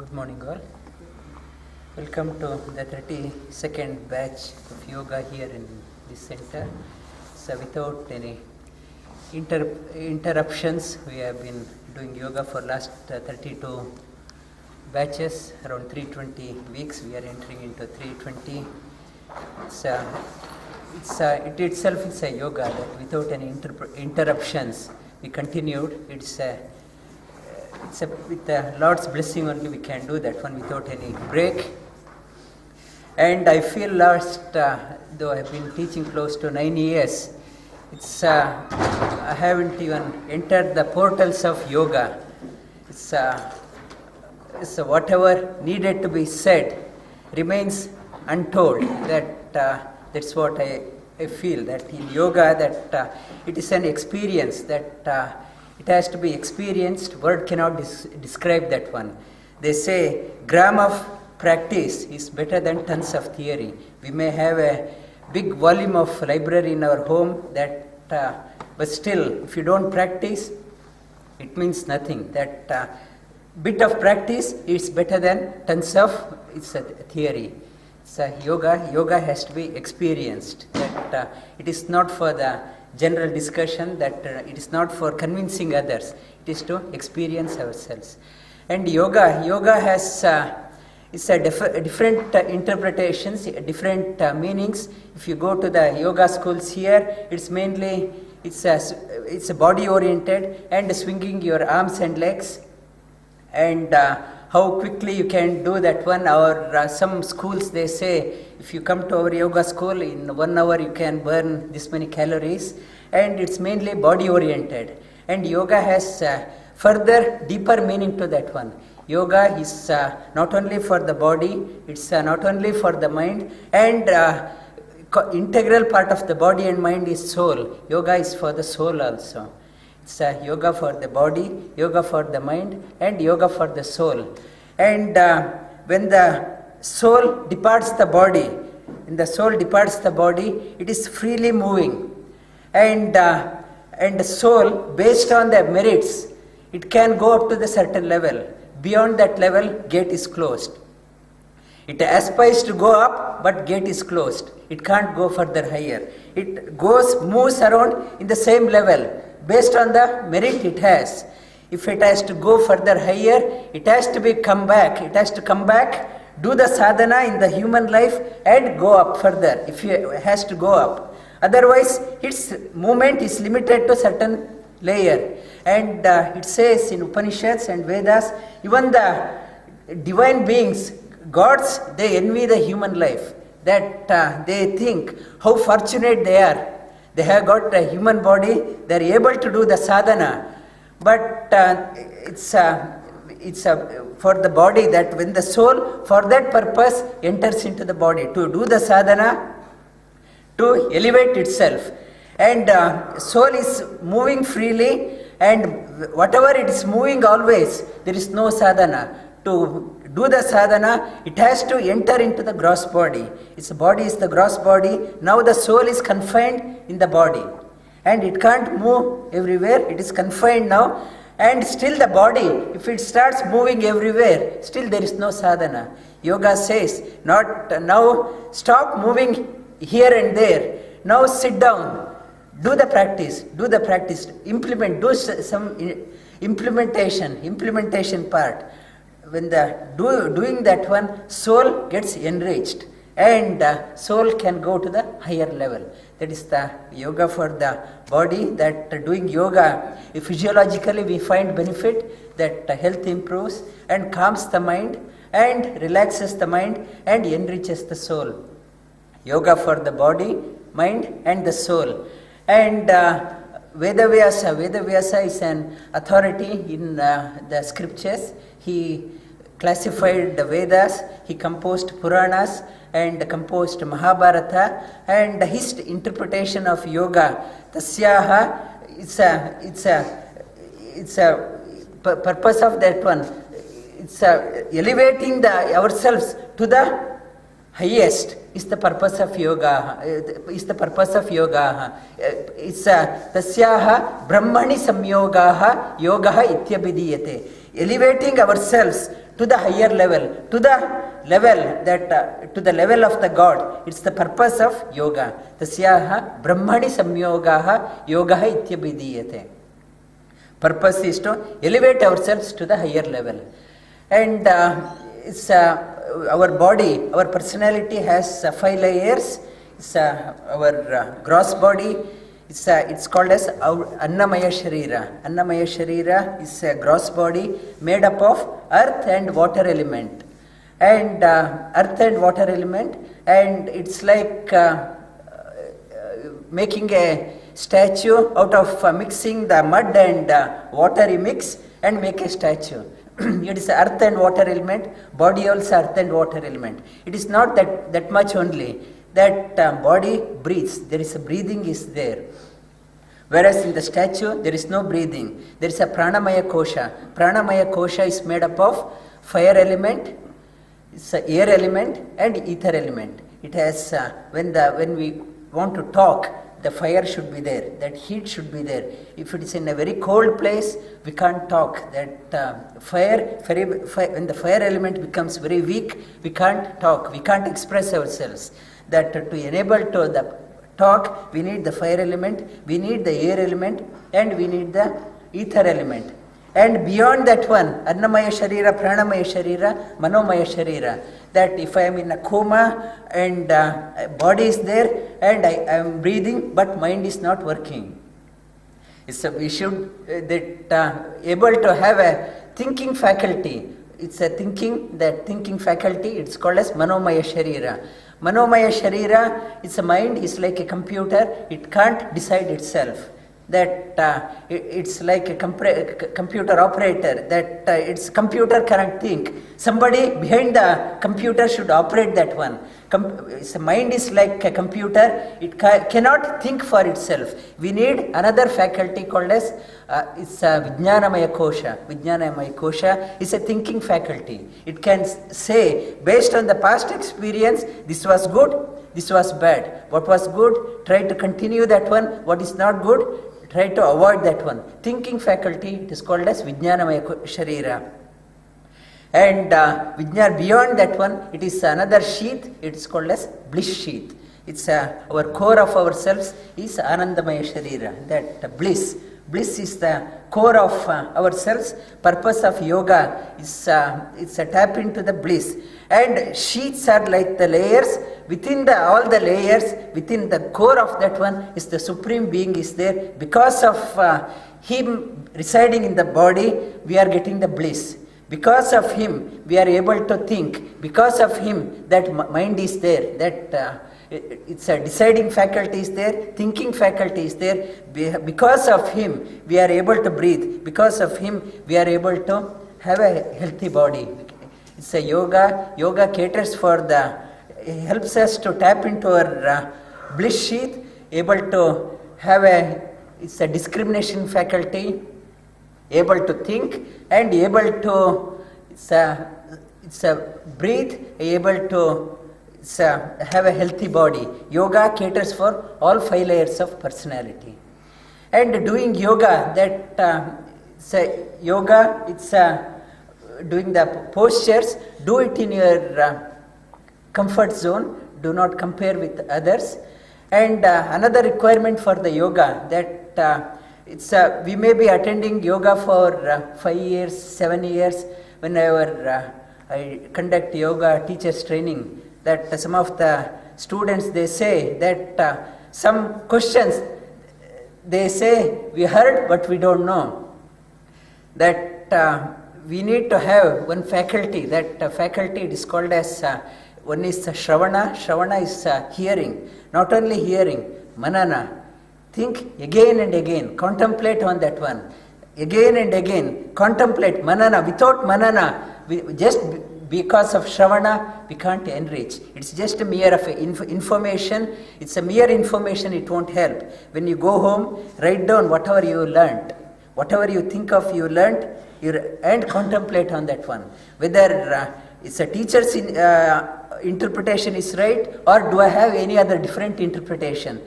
Good morning all. Welcome to the 32nd batch of yoga here in this center. So without any interruptions, we have been doing yoga for last 32 batches, around 320 weeks. We are entering into 320. It itself is a yoga that without any interruptions we continued. With the Lord's blessing only we can do that one without any break. And I feel last, though I have been teaching close to 9 years, I haven't even entered the portals of yoga. Whatever needed to be said remains untold. That's what I feel, that in yoga that it is an experience that it has to be experienced. Word cannot describe that one. They say gram of practice is better than tons of theory. We may have a big volume of library in our home, but still, if you don't practice, it means nothing. That bit of practice is better than tons of theory. Yoga has to be experienced. It is not for the general discussion, it is not for convincing others, it is to experience ourselves. And yoga has different interpretations, different meanings. If you go to the yoga schools here, it's mainly it's a body oriented and swinging your arms and legs, and how quickly you can do that one. Or some schools, they say, if you come to our yoga school, in 1 hour you can burn this many calories, and it's mainly body oriented. And yoga has further deeper meaning to that one. Yoga is not only for the body, it's not only for the mind, and integral part of the body and mind is soul. Yoga is for the soul also. It's yoga for the body, yoga for the mind, and yoga for the soul. And when the soul departs the body, it is freely moving. And the soul, based on the merits, it can go up to the certain level. Beyond that level, gate is closed. It aspires to go up, but gate is closed. It can't go further higher. It moves around in the same level, based on the merit it has. If it has to go further higher, it has to come back. It has to come back, do the sadhana in the human life, and go up further, if it has to go up. Otherwise, its movement is limited to certain layer. And it says in Upanishads and Vedas, even the divine beings, gods, they envy the human life. That they think how fortunate they are. They have got a human body, they are able to do the sadhana. But it's for the body, that when the soul for that purpose enters into the body, to do the sadhana, to elevate itself. And soul is moving freely, and whatever it is moving always, there is no sadhana. To do the sadhana, it has to enter into the gross body. Its body is the gross body. Now the soul is confined in the body, and it can't move everywhere. It is confined now, and still the body, if it starts moving everywhere, still there is no sadhana. Yoga says, not now, stop moving here and there. Now sit down, do the practice, implement, do some implementation part. When doing that one, soul gets enriched, and soul can go to the higher level. That is the yoga for the body. That doing yoga, physiologically we find benefit, that health improves and calms the mind and relaxes the mind and enriches the soul. Yoga for the body, mind, and the soul. And Vedavyasa is an authority in the scriptures. He classified the Vedas, he composed Puranas and composed Mahabharata, and his interpretation of yoga, Tasyaha, it's a purpose of that one. It's elevating ourselves to the highest is the purpose of yoga. It's tasyaha brahmani samyogaha yogaha ityabhidiyate. Elevating ourselves to the higher level, to the level of the God. It's the purpose of yoga. Tasyaha brahmani samyogaha yogaha ityabhidiyate. Purpose is to elevate ourselves to the higher level. And it's our body, our personality has 5 layers. It's our gross body. It's called as Annamaya Sharira. Annamaya Sharira is a gross body made up of earth and water element. And and it's like making a statue out of mixing the mud and water you mix and make a statue. It is earth and water element, body also earth and water element. It is not that much only, that body breathes, there is a breathing is there. Whereas in the statue, there is no breathing. There is a pranamaya kosha. Pranamaya kosha is made up of fire element, it's a air element and ether element. It has, when we want to talk, the fire should be there, that heat should be there. If it is in a very cold place, we can't talk. That when the fire element becomes very weak, we can't talk, we can't express ourselves. That to enable to the talk, we need the fire element, we need the air element, and we need the ether element. And beyond that one, Annamaya Sharira, Pranamaya Sharira, Manomaya Sharira. That if I am in a coma and body is there and I am breathing but mind is not working. So we should able to have a thinking faculty. It's a thinking faculty, it's called as Manomaya Sharira. Manomaya Sharira, its a mind is like a computer, it can't decide itself. That it's like a computer operator, that its computer cannot think. Somebody behind the computer should operate that one. Its mind is like a computer, it cannot think for itself. We need another faculty called as it's a Vijnanamaya Kosha. Vijnanamaya Kosha is a thinking faculty. It can say, based on the past experience, this was good, this was bad. What was good, try to continue that one. What is not good, try to avoid that one. Thinking faculty, it is called as Vijnanamaya Sharira. And beyond that one, it is another sheath, it is called as bliss sheath. It's our core of ourselves is Anandamaya Sharira, that bliss. Bliss is the core of ourselves. Purpose of yoga is it's a tap into the bliss. And sheaths are like the layers. Within all the layers, within the core of that one is the Supreme Being is there. Because of Him residing in the body, we are getting the bliss. Because of Him, we are able to think. Because of Him, that mind is there. That it's a deciding faculty is there, thinking faculty is there. Because of Him, we are able to breathe. Because of Him, we are able to have a healthy body. It's a yoga. Yoga caters for helps us to tap into our bliss sheath, able to have it's a discrimination faculty, able to think and able to breathe, able to have a healthy body. Yoga caters for all 5 layers of personality. And doing yoga, doing the postures, do it in your comfort zone, do not compare with others. And another requirement for the yoga, that we may be attending yoga for 5 years, 7 years. Whenever I conduct yoga teachers training, that some of the students, they say that some questions, they say we heard but we don't know. That we need to have one faculty, that faculty it is called as one is Shravana. Shravana is hearing, not only hearing, Manana. Think again and again, contemplate on that one. Again and again, contemplate, Manana. Without Manana, just because of Shravana, we can't enrich. It's just a mere of information. It's a mere information, it won't help. When you go home, write down whatever you learnt. Whatever you think of, you learnt, and contemplate on that one. Whether it's a teacher's interpretation is right, or do I have any other different interpretation?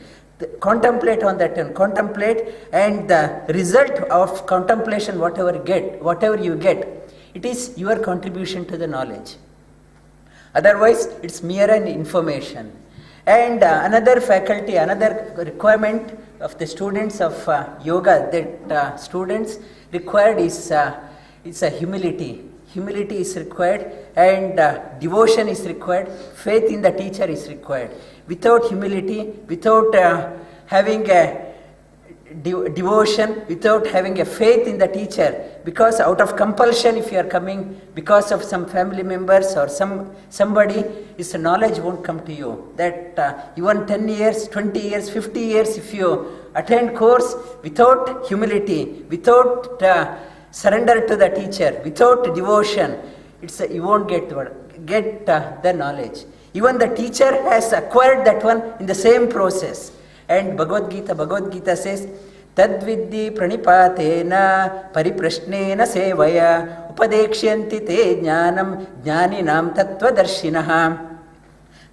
Contemplate on that and contemplate, and the result of contemplation, whatever you get, it is your contribution to the knowledge. Otherwise, it's mere an information. And another faculty, another requirement of the students of yoga that students required is a humility. Humility is required, and devotion is required. Faith in the teacher is required. Without humility, without having a devotion, without having a faith in the teacher, because out of compulsion, if you are coming because of some family members or somebody, is knowledge won't come to you. That even 10 years, 20 years, 50 years, if you attend course without humility, without surrender to the teacher, without devotion, you won't get the knowledge. Even the teacher has acquired that one in the same process. And Bhagavad Gita says, Tadviddi pranipatena pariprashnena sevaya upadekshyanti te jnanam jnaninam tattvadarshinaha.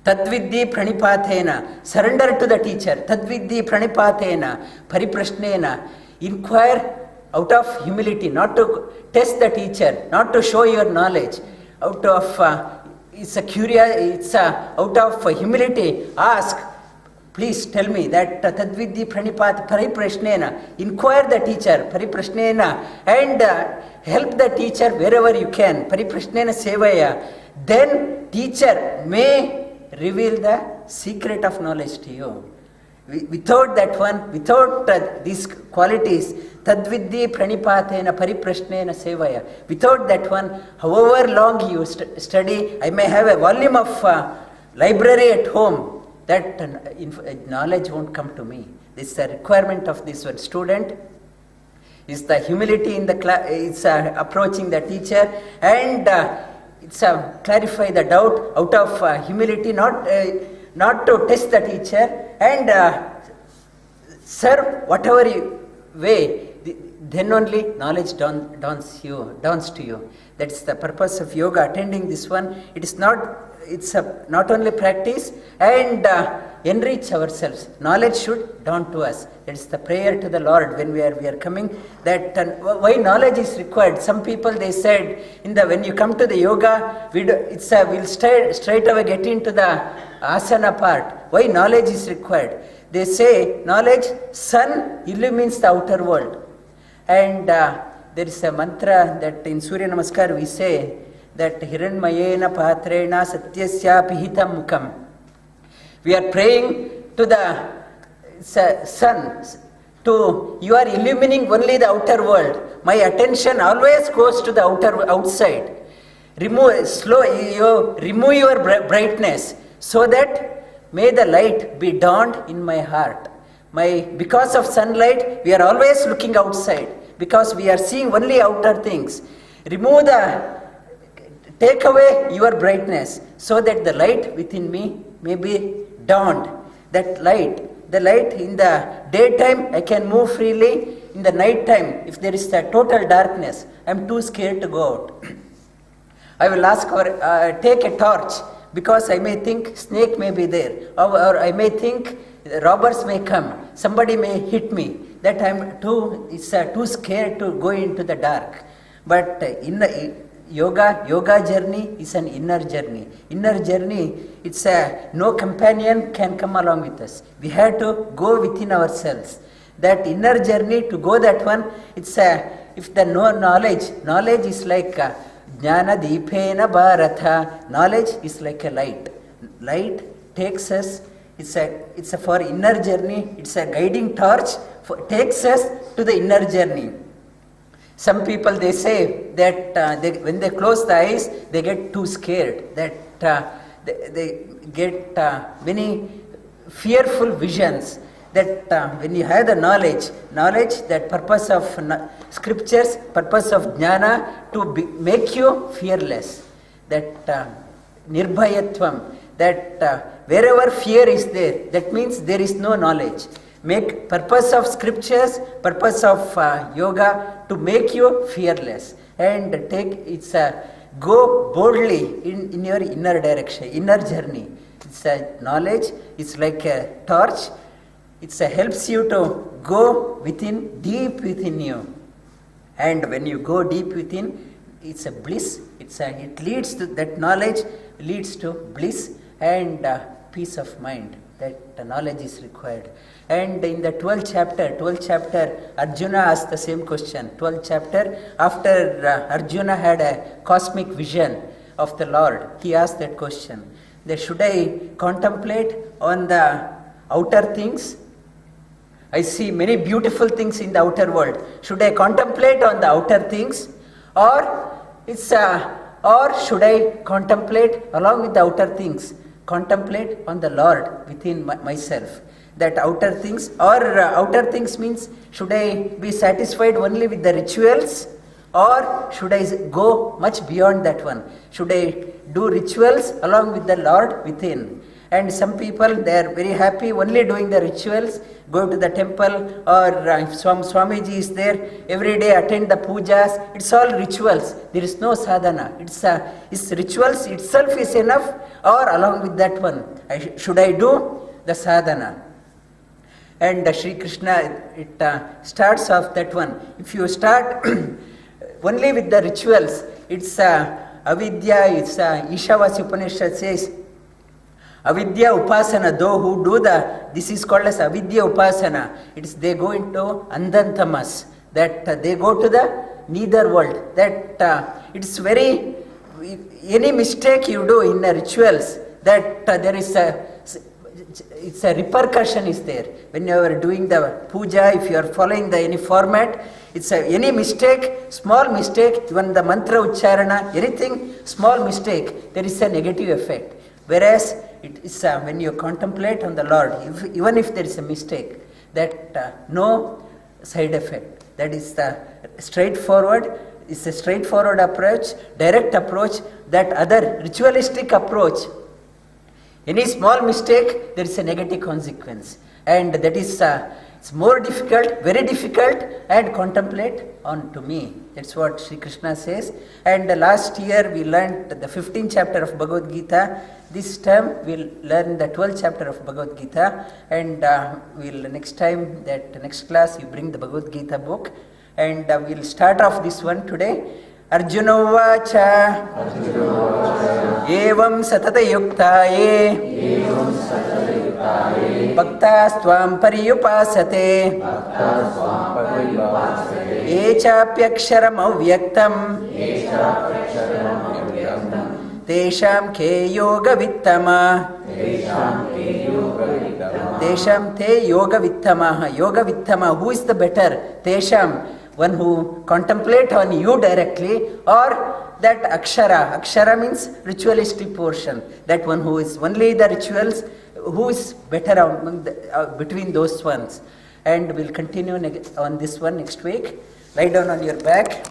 Tadviddi pranipatena, surrender to the teacher. Tadviddi pranipatena pariprashnena, inquire out of humility, not to test the teacher, not to show your knowledge. Out of out of humility, ask, please tell me that tadviddi pariprashnena, inquire the teacher, pariprashnena, and help the teacher wherever you can, pariprashnena sevaya. Then teacher may reveal the secret of knowledge to you. Without that one, without these qualities, tadviddi pranipatena pariprashnena sevaya, without that one, however long you study, I may have a volume of library at home, that knowledge won't come to me. This is a requirement of this one student. Is the humility in the class, it's approaching the teacher, and it's clarify the doubt out of humility, not to test the teacher, and serve whatever way, then only knowledge dawns to you. That's the purpose of yoga, attending this one. It's not only practice and enrich ourselves. Knowledge should dawn to us. That's the prayer to the Lord when we are coming. That why knowledge is required. Some people, they said, when you come to the yoga, we'll straight away get into the asana part. Why knowledge is required? They say knowledge, sun illumines the outer world. And there is a mantra that in Surya Namaskar we say that Hiranmayena Patrena Satyasya Pihitam Mukam. We are praying to the sun, you are illumining only the outer world. My attention always goes to the outside. Remove your brightness, so that may the light be dawned in my heart. Because of sunlight, we are always looking outside, because we are seeing only outer things. Take away your brightness, so that the light within me may be dawned. That light, the light in the daytime, I can move freely. In the night time, if there is a total darkness, I am too scared to go out. I will ask take a torch, because I may think snake may be there, or I may think robbers may come, somebody may hit me. That I am too scared to go into the dark. But in the yoga journey is an inner journey. Inner journey, it's no companion can come along with us. We have to go within ourselves. That inner journey, to go that one, if the knowledge is like jnana deepena bharata. Knowledge is like a light. Light takes us. It's a for inner journey. It's a guiding torch. Takes us to the inner journey. Some people, they say that when they close the eyes, they get too scared. That they get many fearful visions. That when you have the knowledge, that purpose of scriptures, purpose of jnana, to make you fearless. That nirbhayatvam, that wherever fear is there, that means there is no knowledge. Make purpose of scriptures, purpose of yoga, to make you fearless, and go boldly in your inner direction, inner journey. It's a knowledge. It's like a torch. It helps you to go deep within you. And when you go deep within, it's a bliss. It leads to that knowledge, leads to bliss and peace of mind. That knowledge is required. And in the 12th chapter, Arjuna asked the same question. 12th chapter, after Arjuna had a cosmic vision of the Lord, he asked that question. That should I contemplate on the outer things? I see many beautiful things in the outer world. Should I contemplate on the outer things? Or should I contemplate along with the outer things? Contemplate on the Lord within myself. That outer things, or outer things means, should I be satisfied only with the rituals, or should I go much beyond that one? Should I do rituals along with the Lord within? And some people, they are very happy only doing the rituals, go to the temple, or if Swamiji is there, every day attend the pujas. It's all rituals. There is no sadhana. It's rituals itself is enough, or along with that one, should I do the sadhana? And Sri Krishna, it starts off that one. If you start only with the rituals, it's avidya, it's Ishavasya Upanishad says, avidya upasana, those who do this is called as avidya upasana. They go into andantamas, that they go to the neither world. That it's very, any mistake you do in the rituals, that there is it's a repercussion is there. When you are doing the puja, if you are following any format, it's any mistake, small mistake, even the mantra ucharana, anything, small mistake, there is a negative effect. Whereas it is when you contemplate on the Lord, even if there is a mistake, that no side effect. That is the straightforward. It's a straightforward approach, direct approach. That other ritualistic approach, any small mistake, there is a negative consequence, and that is it's more difficult, very difficult, and contemplate on to me. That's what Sri Krishna says. And last year we learned the 15th chapter of Bhagavad Gita. This term we'll learn the 12th chapter of Bhagavad Gita, and we'll next time, that next class, you bring the Bhagavad Gita book, and we'll start off this one today. Arjuna Vacha Evam Satata Yuktaye Bhaktastvam Pariyupasate Echapyaksharam Avyaktam Tesham Ke Yoga Vittama Tesham Te Yoga Vittama. Yoga Vittama, who is the better? Tesham, one who contemplate on you directly, or that akshara. Akshara means ritualistic portion. That one who is only the rituals, who is better among between those ones. And we'll continue on this one next week. Lie down on your back.